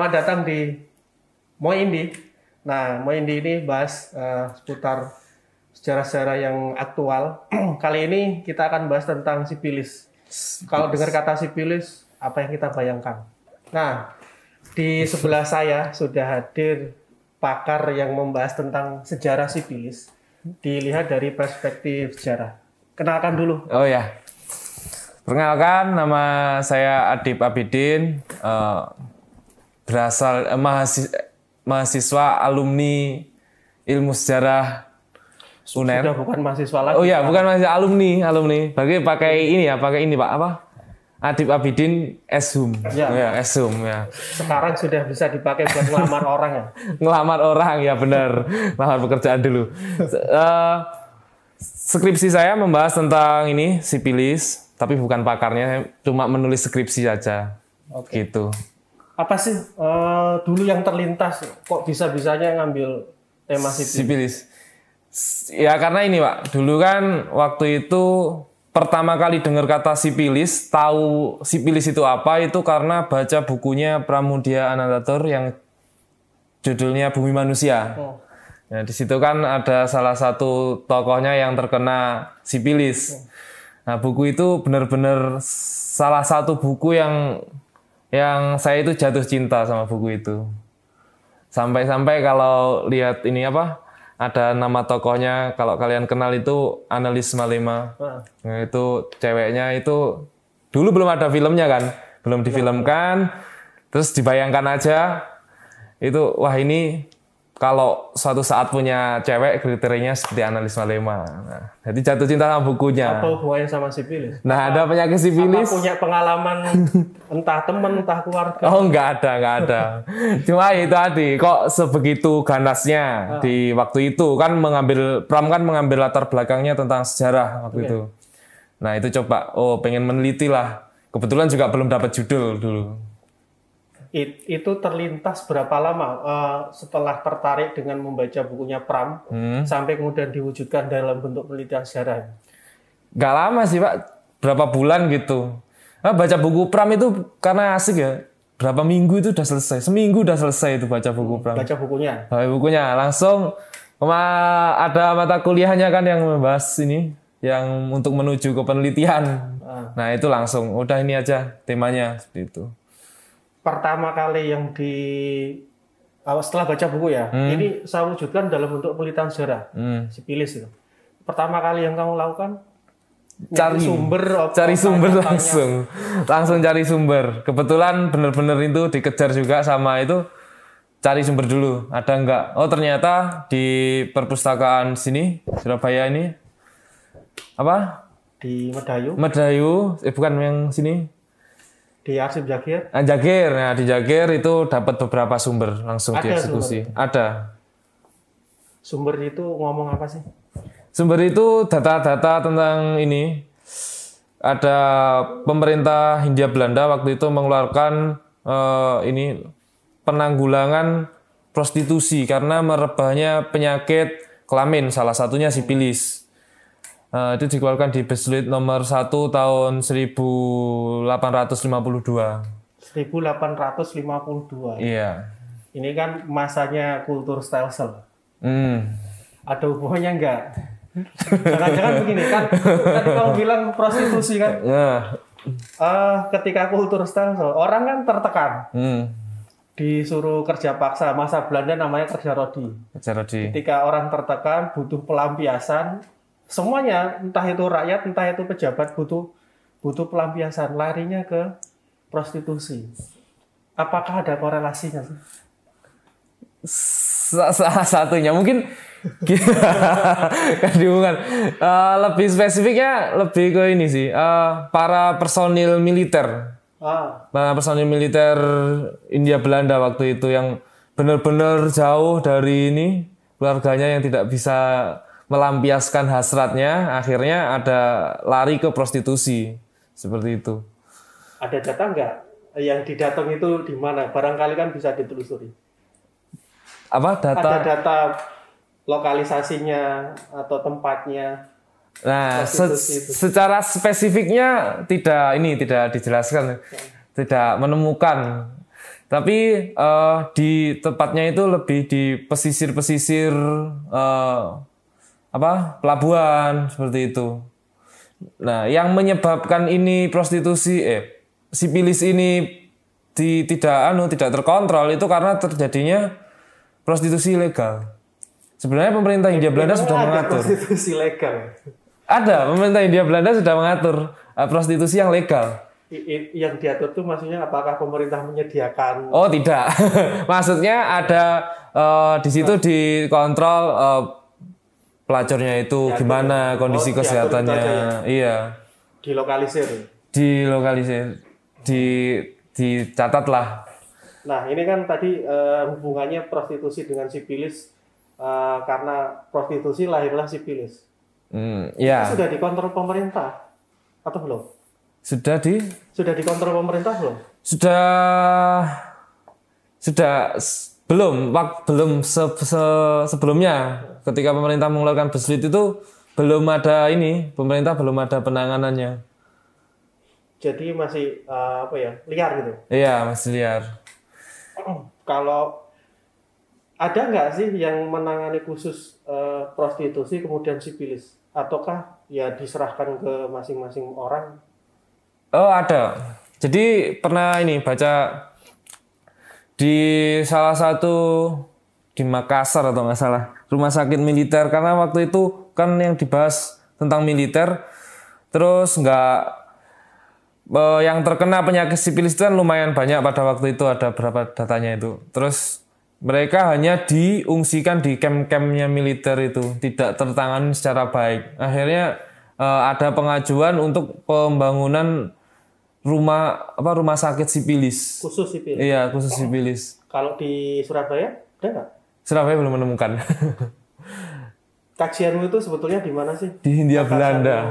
Selamat datang di Moindi. Nah, Moindi ini bahas seputar sejarah-sejarah yang aktual. Kali ini kita akan bahas tentang sipilis. Kalau dengar kata sipilis, apa yang kita bayangkan? Nah, di sebelah saya sudah hadir pakar yang membahas tentang sejarah sipilis. Dilihat dari perspektif sejarah. Kenalkan dulu. Oh ya. Perkenalkan, nama saya Adib Abidin, berasal mahasiswa alumni ilmu sejarah UNER. Sudah bukan mahasiswa lagi. Oh ya, bukan mahasiswa, alumni. Bagi pakai ini Pak, apa? Adib Abidin Eshum. Ya, Eshum ya. Sekarang sudah bisa dipakai buat ngelamar orang ya. Ngelamar orang ya benar. Ngelamar pekerjaan dulu. Skripsi saya membahas tentang ini sipilis. Tapi bukan pakarnya, cuma menulis skripsi saja. Oke. Gitu. Apa sih dulu yang terlintas kok bisa-bisanya ngambil tema sipilis? Ya karena ini Pak, dulu kan waktu itu pertama kali dengar kata sipilis, tahu sipilis itu apa itu karena baca bukunya Pramudia Anantatur yang judulnya Bumi Manusia. Nah, di situ kan ada salah satu tokohnya yang terkena sipilis. Nah, buku itu benar-benar salah satu buku yang saya itu jatuh cinta sama buku itu. Sampai-sampai kalau lihat ini ada nama tokohnya, kalau kalian kenal itu Annelies Malema. Nah, itu ceweknya itu dulu belum ada filmnya kan, belum difilmkan. Terus dibayangkan aja itu, wah ini kalau suatu saat punya cewek kriterianya seperti Annelies Malema. Nah, jadi jatuh cinta sama bukunya. Apa hubungannya sama sipilis? Nah, ada penyakit sipilis. Apa punya pengalaman entah teman, entah keluarga? Oh, enggak ada. Cuma itu tadi, kok sebegitu ganasnya di waktu itu kan mengambil latar belakangnya tentang sejarah waktu itu. Nah, itu coba, pengen meneliti lah. Kebetulan juga belum dapat judul dulu. Itu terlintas berapa lama setelah tertarik dengan membaca bukunya Pram sampai kemudian diwujudkan dalam bentuk penelitian sejarah? Gak lama sih Pak, berapa bulan gitu. Baca buku Pram itu karena asik ya, berapa minggu itu udah selesai, seminggu udah selesai itu baca buku Pram. Baca bukunya? Baca bukunya, langsung ada mata kuliahnya kan yang membahas ini, yang untuk menuju ke penelitian. Nah itu langsung, udah ini aja temanya seperti itu. Pertama kali yang setelah baca buku ya, ini saya wujudkan dalam bentuk penelitian sejarah, sipilis itu. Pertama kali yang kamu lakukan cari sumber langsung cari sumber. Kebetulan benar-benar itu dikejar juga sama itu, cari sumber dulu. Ada enggak? Oh ternyata di perpustakaan sini Surabaya ini apa? Di Medayu. Bukan yang sini. Di arsip Jagir? Nah di Jagir itu dapat beberapa sumber langsung dieksekusi. Ada. Sumber itu ngomong apa sih? Sumber itu data-data tentang ini. Ada pemerintah Hindia Belanda waktu itu mengeluarkan penanggulangan prostitusi karena merebahnya penyakit kelamin, salah satunya sipilis. Itu dikeluarkan di Besluit nomor 1 tahun 1852. 1852. Iya. Ini kan masanya kultur stelsel. Ada hubungannya enggak? Jangan-jangan begini kan? Tadi kamu bilang prostitusi kan? Ketika kultur stelsel, orang kan tertekan. Disuruh kerja paksa. Masa Belanda namanya kerja rodi. Ketika orang tertekan, butuh pelampiasan. Semuanya, entah itu rakyat, entah itu pejabat, butuh pelampiasan, larinya ke prostitusi. Apakah ada korelasinya? Salah satunya mungkin hubungan. Lebih spesifiknya lebih ke ini sih, para personil militer. Para personil militer Hindia Belanda waktu itu yang benar-benar jauh dari ini keluarganya yang tidak bisa melampiaskan hasratnya, akhirnya ada lari ke prostitusi seperti itu. Ada data nggak yang didatang itu di mana? Barangkali kan bisa ditelusuri. Apa data? Ada data lokalisasinya atau tempatnya. Nah, secara spesifiknya tidak dijelaskan, tidak menemukan. Tapi di tempatnya itu lebih di pesisir-pesisir pelabuhan seperti itu. Nah, yang menyebabkan ini sipilis ini tidak terkontrol itu karena terjadinya prostitusi ilegal. Sebenarnya pemerintah Hindia Belanda sudah mengatur. Prostitusi legal. Ada, pemerintah Hindia Belanda sudah mengatur prostitusi yang legal. Yang diatur itu maksudnya apakah pemerintah menyediakan? Oh tidak, maksudnya ada di situ dikontrol pelacurnya itu gimana kondisi kesehatannya, iya. Dilokalisir, dicatat lah. Nah ini kan tadi hubungannya prostitusi dengan sipilis karena prostitusi lahirlah sipilis. Ya. Itu sudah dikontrol pemerintah atau belum? Sudah dikontrol pemerintah belum? Belum sebelumnya ketika pemerintah mengeluarkan Beslit itu pemerintah belum ada penanganannya. Jadi masih liar gitu? Iya, masih liar. Kalau ada nggak sih yang menangani khusus prostitusi kemudian sipilis? Ataukah ya diserahkan ke masing-masing orang? Oh ada. Jadi pernah baca di salah satu di Makassar atau nggak salah rumah sakit militer, karena waktu itu kan yang dibahas tentang militer, terus yang terkena penyakit sipilis itu kan lumayan banyak pada waktu itu, ada berapa datanya itu. Terus mereka hanya diungsikan di camp-campnya militer itu, tidak tertangani secara baik. Akhirnya ada pengajuan untuk pembangunan rumah sakit sipilis. Khusus sipilis. Iya, khusus sipilis. Kalau di Surabaya ada nggak? Surabaya belum menemukan. Kajianmu itu sebetulnya di mana sih? Di Hindia Belanda.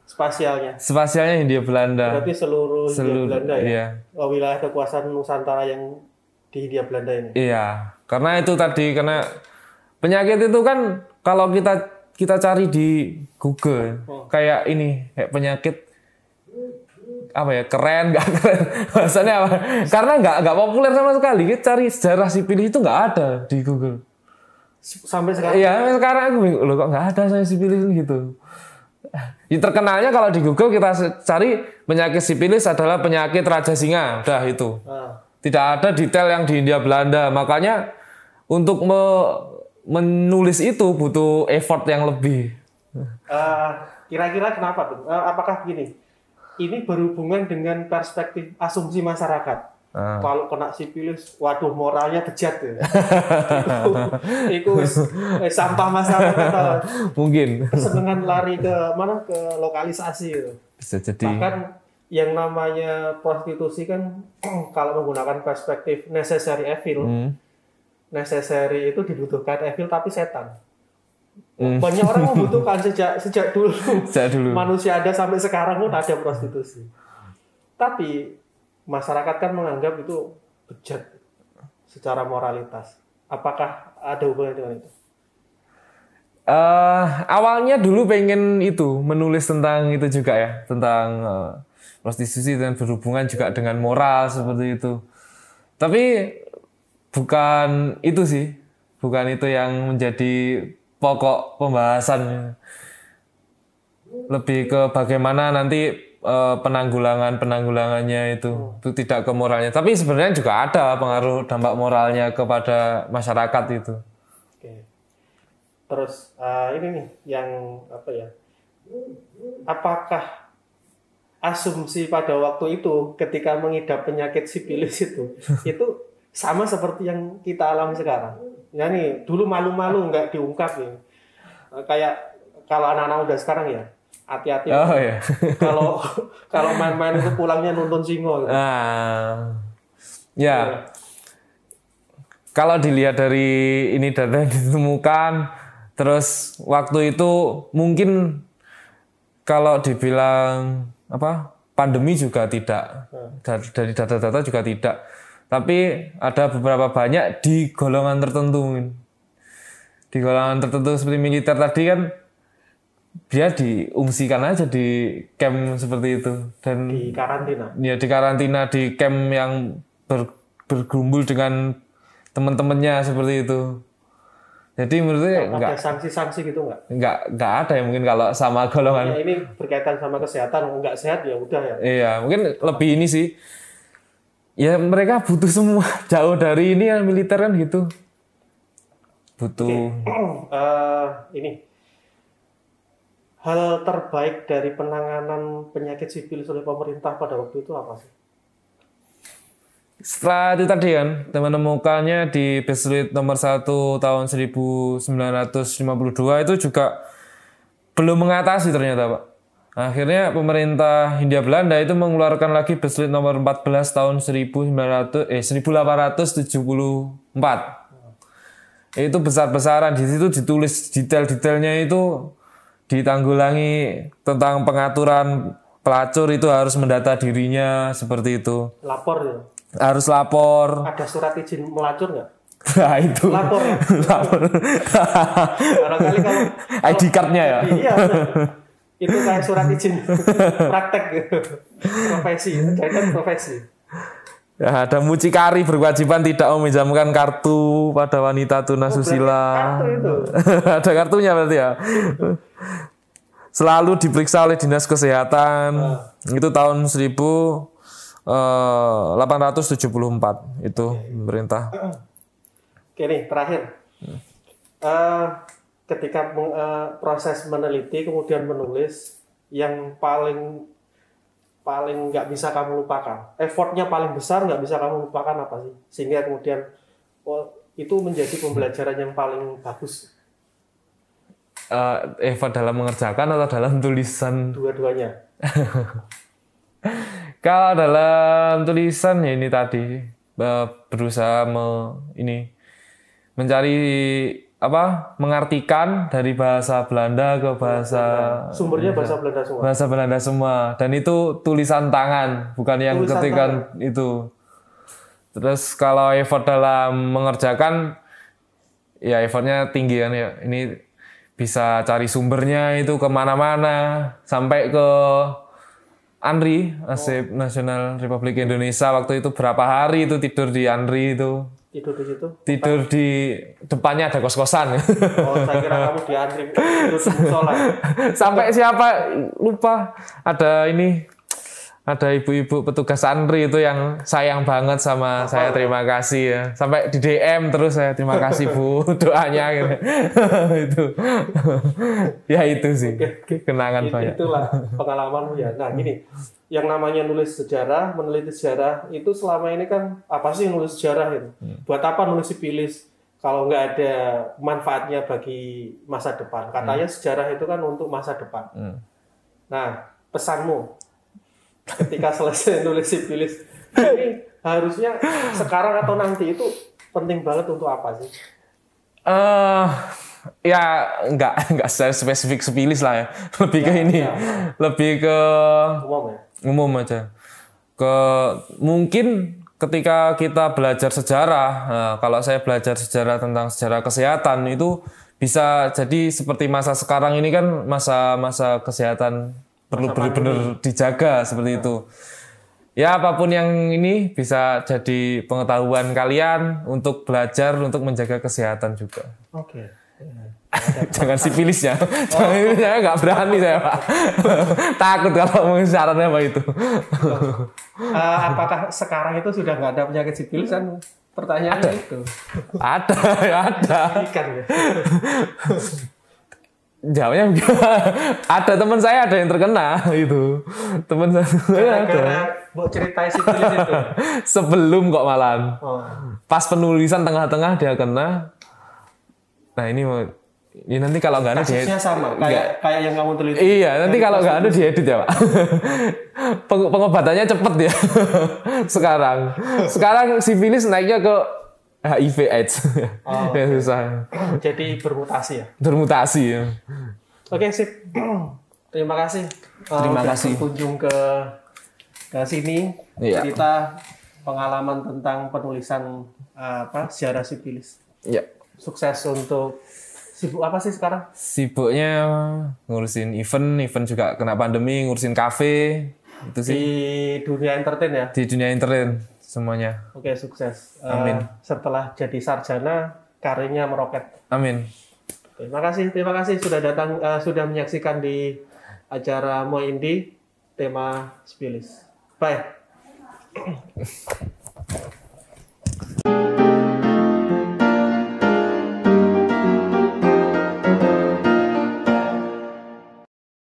Spasialnya Hindia Belanda. Berarti seluruh Hindia Belanda ya? Iya. Wilayah kekuasaan Nusantara yang di Hindia Belanda ini. Iya, karena itu tadi, karena penyakit itu kan kalau kita cari di Google kayak penyakit keren nggak keren bahasanya apa, karena nggak populer sama sekali. Kita cari sejarah sipilis itu nggak ada di Google sampai sekarang. Iya, sekarang aku bingung loh, kok nggak ada saya sipilis gitu. Terkenalnya kalau di Google kita cari penyakit sipilis adalah penyakit Raja Singa, udah itu. Tidak ada detail yang di Hindia Belanda, makanya untuk menulis itu butuh effort yang lebih. Kira-kira kenapa tuh? Apakah begini? Ini berhubungan dengan perspektif asumsi masyarakat. Kalau kena sipilis, waduh moralnya bejat ya. Itu sampah masyarakat. Mungkin. Kesenangan lari ke mana, ke lokalisasi itu. Bisa jadi. Bahkan yang namanya prostitusi kan kalau menggunakan perspektif necessary evil, necessary itu dibutuhkan, evil tapi setan. Banyak orang membutuhkan sejak dulu. Manusia ada sampai sekarang pun ada prostitusi. Tapi masyarakat kan menganggap itu bejat secara moralitas. Apakah ada hubungan dengan itu? Awalnya dulu pengen menulis tentang itu juga ya, tentang prostitusi dan berhubungan juga dengan moral seperti itu. Tapi bukan itu yang menjadi pokok pembahasan. Lebih ke bagaimana nanti penanggulangannya itu tidak ke moralnya. Tapi sebenarnya juga ada pengaruh dampak moralnya kepada masyarakat itu. Oke. Terus ini nih yang apakah asumsi pada waktu itu ketika mengidap penyakit sipilis itu sama seperti yang kita alami sekarang? Ya nih, dulu malu-malu nggak diungkap ya. Kayak kalau anak-anak udah sekarang ya, hati-hati. Oh iya. Kalau main-main itu pulangnya nonton singo. Gitu. Ya. Kalau dilihat dari ini data yang ditemukan, terus waktu itu mungkin kalau dibilang pandemi juga tidak, dari data-data juga tidak. Tapi ada beberapa banyak di golongan tertentu. Di golongan tertentu seperti militer tadi kan, dia diungsikan aja di camp seperti itu. Dan di karantina? Ya di karantina, di camp yang bergerumbul dengan teman-temannya seperti itu. Jadi menurut saya ada sanksi-sanksi gitu nggak ada ya mungkin kalau sama golongan. Ya, ini berkaitan sama kesehatan, nggak sehat ya udah ya. Iya, mungkin lebih ini sih. Ya mereka butuh semua, jauh dari ini ya militer kan gitu. Butuh. Ini hal terbaik dari penanganan penyakit sipilis oleh pemerintah pada waktu itu apa sih? Setelah itu tadi kan, menemukannya di Beslit nomor 1 tahun 1952 itu juga belum mengatasi ternyata Pak. Akhirnya pemerintah Hindia Belanda itu mengeluarkan lagi Beslit nomor 14 tahun 1874. Itu besar-besaran, di situ ditulis detail-detailnya itu ditanggulangi tentang pengaturan pelacur itu harus mendata dirinya seperti itu. Lapor ya? Harus lapor. Ada surat izin melacur nggak? Nah itu. Lapor ya? Lapor. Barangkali kalau ID card-nya ya? Iya. Itu kayak surat izin praktek gitu. Profesi, kaitan profesi. Ya, ada mucikari berkewajiban tidak meminjamkan kartu pada wanita tunasusila. Kartu itu. Ada kartunya berarti ya? Selalu diperiksa oleh Dinas Kesehatan. Itu tahun 1874 itu pemerintah. Oke nih terakhir, ketika proses meneliti kemudian menulis, yang paling nggak bisa kamu lupakan, effortnya paling besar nggak bisa kamu lupakan apa sih, sehingga kemudian itu menjadi pembelajaran yang paling bagus. Effort dalam mengerjakan atau dalam tulisan? Dua-duanya. Kalau dalam tulisan ya ini tadi berusaha mencari mengartikan dari bahasa Belanda ke bahasa sumbernya bahasa Belanda semua. Bahasa Belanda semua dan itu tulisan tangan, bukan yang ketikan itu. Terus kalau effort dalam mengerjakan ya effortnya tinggi kan ya. Ini bisa cari sumbernya itu kemana-mana sampai ke ANRI, Arsip Nasional Republik Indonesia. Waktu itu berapa hari itu tidur di ANRI itu. Tidur di situ? Tidur di depannya ada kos-kosan. Oh, saya kira kamu di ANRI tidur di musola. Sampai siapa lupa ada ibu-ibu petugas ANRI itu yang sayang banget sama saya, terima kasih ya. Sampai di DM terus saya, terima kasih Bu doanya gitu. Itu. Ya itu sih. Kenangan banyak. Itulah pengalamanmu ya. Nah, gini, yang namanya nulis sejarah, meneliti sejarah itu selama ini kan apa sih nulis sejarah itu? Buat apa nulis sipilis kalau nggak ada manfaatnya bagi masa depan? Katanya sejarah itu kan untuk masa depan. Nah, pesanmu ketika selesai nulis sipilis ini harusnya sekarang atau nanti itu penting banget untuk apa sih? Ya nggak spesifik sipilis lah ya. Lebih ke ini, lebih ke umum aja. Mungkin ketika kita belajar sejarah, kalau saya belajar sejarah tentang sejarah kesehatan itu bisa jadi seperti masa sekarang ini kan masa kesehatan perlu benar-benar dijaga seperti itu. Ya apapun yang ini bisa jadi pengetahuan kalian untuk belajar untuk menjaga kesehatan juga. Oke. Jangan sipilisnya. Saya nggak berani saya Pak. Takut kalau syaratnya apa itu. Apakah sekarang itu sudah nggak ada penyakit sipilis kan? Pertanyaannya itu. Ada. Ikan ya. Jawabnya ada teman saya ada yang terkena itu. Teman saya ada. Mau ceritain sipilis itu. Sebelum kok malam. Pas penulisan tengah-tengah dia kena. Nah ini nanti kalau nggak ada kasusnya sama kayak yang kamu teliti. Iya, nanti kalau nggak ada diedit ya Pak. Pengobatannya cepet ya. Sekarang sipilis naiknya ke HIV/AIDS. Ya susah. Jadi bermutasi ya. Bermutasi ya. Oke sip. Terima kasih. Terima kasih. Berkunjung ke sini. Iya. Cerita pengalaman tentang penulisan sejarah sipilis. Iya. Sukses untuk sibuk apa sih sekarang? Sibuknya ngurusin event juga kena pandemi, ngurusin kafe itu sih. Di dunia entertain ya? Di dunia entertain. semuanya. Oke, sukses. Amin. Setelah jadi sarjana, karirnya meroket. Amin. Terima kasih sudah datang, sudah menyaksikan di acara Mo Indi tema Sipilis. Bye.